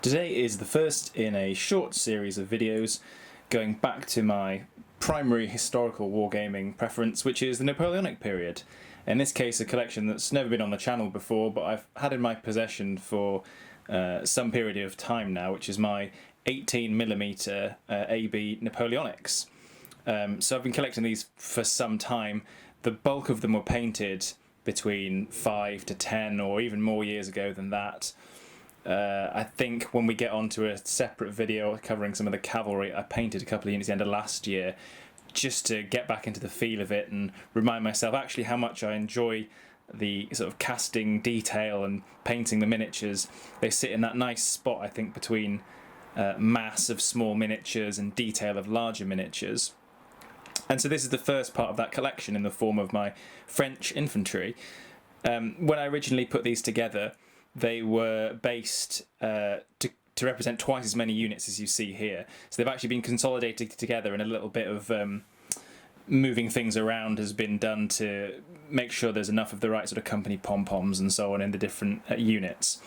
Today is the first in a short series of videos going back to my primary historical wargaming preference, which is the Napoleonic period. In this case, a collection that's never been on the channel before, but I've had in my possession for some period of time now, which is my 18mm AB Napoleonics. So I've been collecting these for some time. The bulk of them were painted between 5 to 10 or even more years ago than that. I think when we get onto a separate video covering some of the cavalry, I painted a couple of units at the end of last year just to get back into the feel of it and remind myself actually how much I enjoy the sort of casting detail and painting the miniatures. They sit in that nice spot, I think, between mass of small miniatures and detail of larger miniatures. And so this is the first part of that collection in the form of my French infantry. When I originally put these together, they were based to represent twice as many units as you see here. So they've actually been consolidated together, and a little bit of moving things around has been done to make sure there's enough of the right sort of company pom-poms and so on in the different units,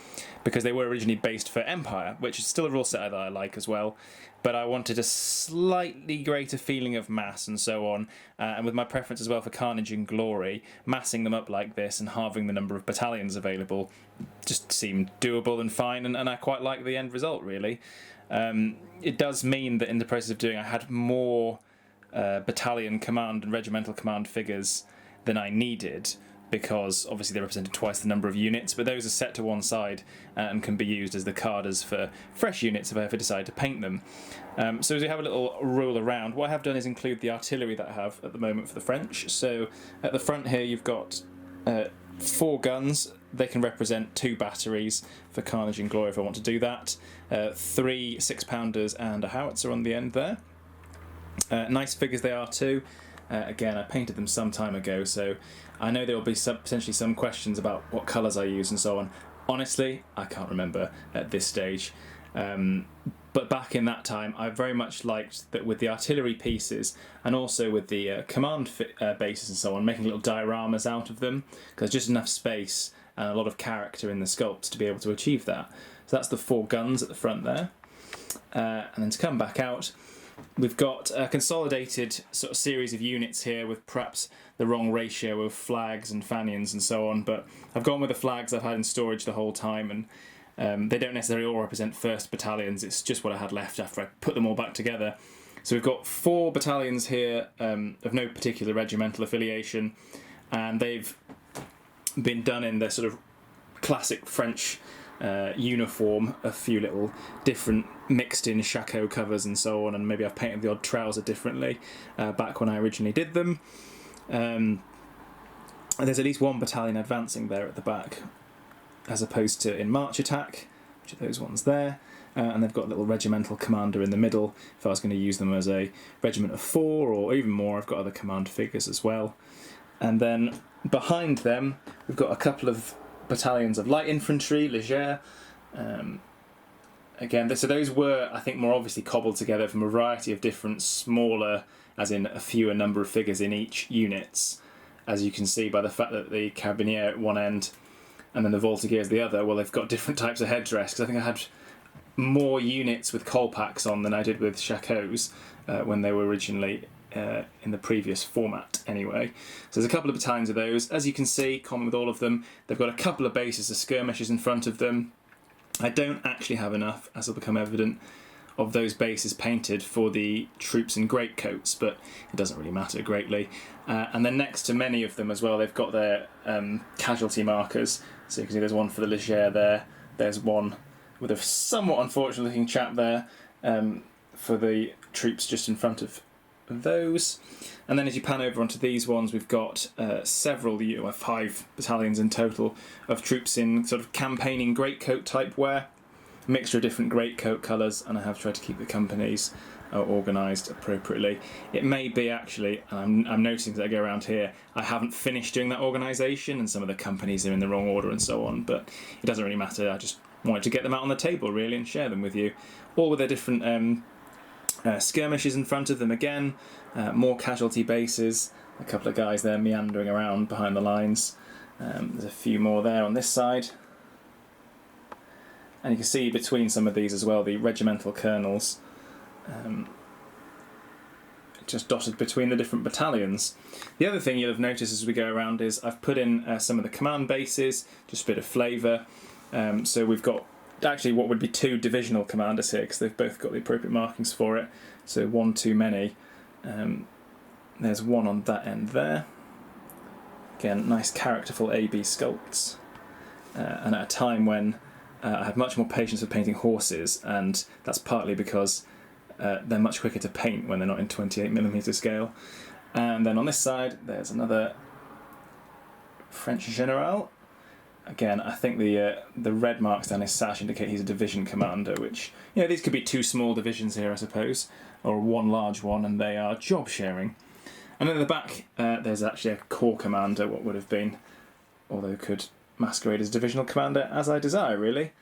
because they were originally based for Empire, which is still a rule set that I like as well, but I wanted a slightly greater feeling of mass and so on, and with my preference as well for Carnage and Glory, massing them up like this and halving the number of battalions available just seemed doable and fine, and I quite like the end result, really. It does mean that in the process of doing, I had more battalion command and regimental command figures than I needed, because obviously they represented twice the number of units, but those are set to one side and can be used as the carders for fresh units if I ever decide to paint them. So as we have a little rule around, what I have done is include the artillery that I have at the moment for the French. So at the front here you've got 4 guns. They can represent 2 batteries for Carnage and Glory if I want to do that. 3 6-pounders and a howitzer on the end there. Nice figures they are too. Again, I painted them some time ago, so I know there will be potentially some questions about what colours I use and so on. Honestly, I can't remember at this stage. But back in that time, I very much liked that with the artillery pieces and also with the command bases and so on, making little dioramas out of them, because just enough space and a lot of character in the sculpts to be able to achieve that. So that's the 4 guns at the front there. And then to come back out, we've got a consolidated sort of series of units here with perhaps the wrong ratio of flags and fanions and so on, but I've gone with the flags I've had in storage the whole time, and they don't necessarily all represent 1st battalions, it's just what I had left after I put them all back together. So we've got 4 battalions here of no particular regimental affiliation, and they've been done in their sort of classic French uniform, a few little different mixed in shako covers and so on, and maybe I've painted the odd trouser differently back when I originally did them. And there's at least 1 battalion advancing there at the back, as opposed to in march attack, which are those ones there, and they've got a little regimental commander in the middle. If I was going to use them as a regiment of 4 or even more, I've got other command figures as well. And then behind them we've got a couple of battalions of light infantry, Legere. Again, so those were, I think, more obviously cobbled together from a variety of different smaller, as in a fewer number of figures in each units, as you can see by the fact that the carabinier at one end and then the voltigeurs the other, well, they've got different types of headdress, because I think I had more units with colpacks on than I did with shakos when they were originally in the previous format anyway. So there's a couple of battalions of those. As you can see, common with all of them, they've got a couple of bases of skirmishers in front of them. I don't actually have enough, as will become evident, of those bases painted for the troops in Greatcoats, but it doesn't really matter greatly. And then next to many of them as well, they've got their casualty markers. So you can see there's one for the Legere there, there's one with a somewhat unfortunate looking chap there for the troops just in front of those. And then as you pan over onto these ones, we've got several, 5 battalions in total of troops in sort of campaigning greatcoat type wear, a mixture of different greatcoat colours, and I have tried to keep the companies organised appropriately. It may be actually, and I'm noticing as I go around here, I haven't finished doing that organisation and some of the companies are in the wrong order and so on, but it doesn't really matter. I just wanted to get them out on the table really and share them with you, all with their different skirmishes in front of them again, more casualty bases, a couple of guys there meandering around behind the lines, there's a few more there on this side, And you can see between some of these as well the regimental colonels just dotted between the different battalions. The other thing you'll have noticed as we go around is I've put in some of the command bases, just a bit of flavour. So we've got actually what would be 2 divisional commanders here, because they've both got the appropriate markings for it, so one too many. There's one on that end there. Again, nice characterful AB sculpts, and at a time when I have much more patience with painting horses, and that's partly because they're much quicker to paint when they're not in 28mm scale. And then on this side there's another French general. Again, I think the red marks down his sash indicate he's a division commander, which, you know, these could be 2 small divisions here, I suppose, or 1 large one, and they are job sharing. And then at the back there's actually a corps commander, what would have been, although could masquerade as divisional commander as I desire, really,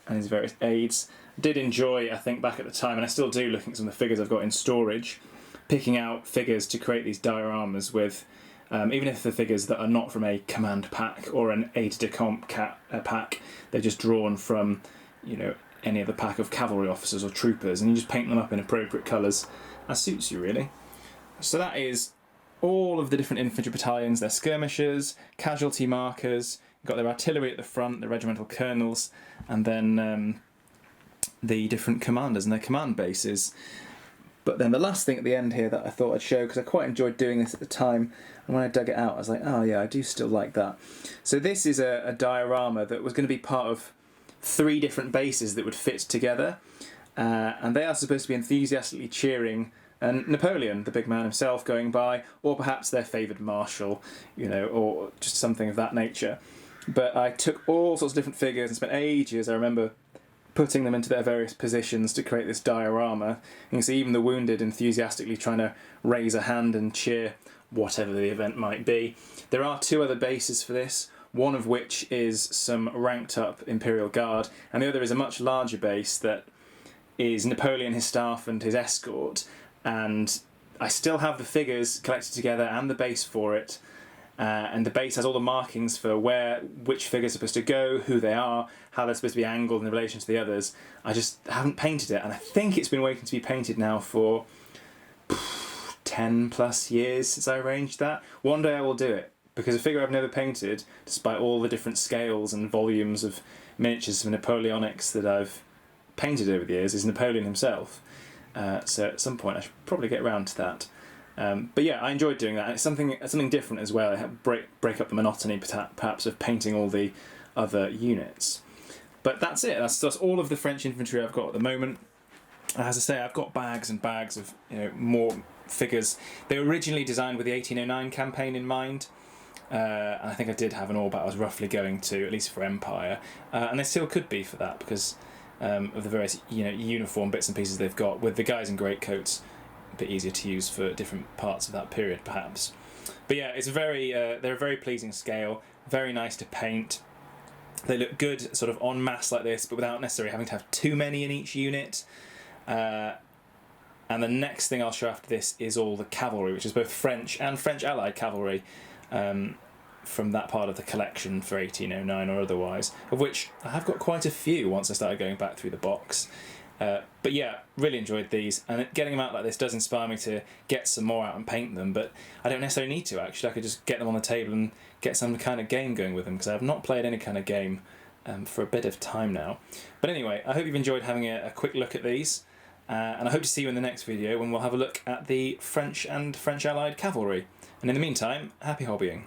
and his various aides. Did enjoy, I think, back at the time, and I still do, looking at some of the figures I've got in storage, picking out figures to create these dioramas with, even if the figures that are not from a command pack or an aide-de-camp pack, they're just drawn from, you know, any other pack of cavalry officers or troopers, and you just paint them up in appropriate colours as suits you, really. So that is all of the different infantry battalions, their skirmishers, casualty markers, you've got their artillery at the front, the regimental colonels, and then the different commanders and their command bases. But then the last thing at the end here that I thought I'd show, because I quite enjoyed doing this at the time, and when I dug it out I was like, oh yeah, I do still like that. So this is a diorama that was going to be part of 3 different bases that would fit together, and they are supposed to be enthusiastically cheering and Napoleon, the big man himself, going by, or perhaps their favoured marshal, you know, or just something of that nature. But I took all sorts of different figures and spent ages, I remember, putting them into their various positions to create this diorama. You can see even the wounded enthusiastically trying to raise a hand and cheer whatever the event might be. There are 2 other bases for this, one of which is some ranked up Imperial Guard, and the other is a much larger base that is Napoleon, his staff and his escort, and I still have the figures collected together and the base for it. And the base has all the markings for which figures are supposed to go, who they are, how they're supposed to be angled in relation to the others. I just haven't painted it, and I think it's been waiting to be painted now for 10 plus years since I arranged that. One day I will do it, because a figure I've never painted, despite all the different scales and volumes of miniatures of Napoleonics that I've painted over the years, is Napoleon himself. So at some point I should probably get around to that. But yeah, I enjoyed doing that, and it's something different as well. It break up the monotony, perhaps, of painting all the other units. But that's it. That's all of the French infantry I've got at the moment. As I say, I've got bags and bags of, you know, more figures. They were originally designed with the 1809 campaign in mind, and I think I did have an all-bat I was roughly going to, at least for Empire, and they still could be for that, because of the various, you know, uniform bits and pieces they've got, with the guys in greatcoats a bit easier to use for different parts of that period, perhaps. But yeah, it's they're a very pleasing scale, very nice to paint. They look good sort of en masse like this, but without necessarily having to have too many in each unit. And the next thing I'll show after this is all the cavalry, which is both French and French allied cavalry, from that part of the collection for 1809 or otherwise, of which I have got quite a few once I started going back through the box. But yeah, really enjoyed these, and getting them out like this does inspire me to get some more out and paint them, but I don't necessarily need to, actually. I could just get them on the table and get some kind of game going with them, because I have not played any kind of game for a bit of time now. But anyway, I hope you've enjoyed having a quick look at these, and I hope to see you in the next video when we'll have a look at the French and French allied cavalry. And in the meantime, happy hobbying.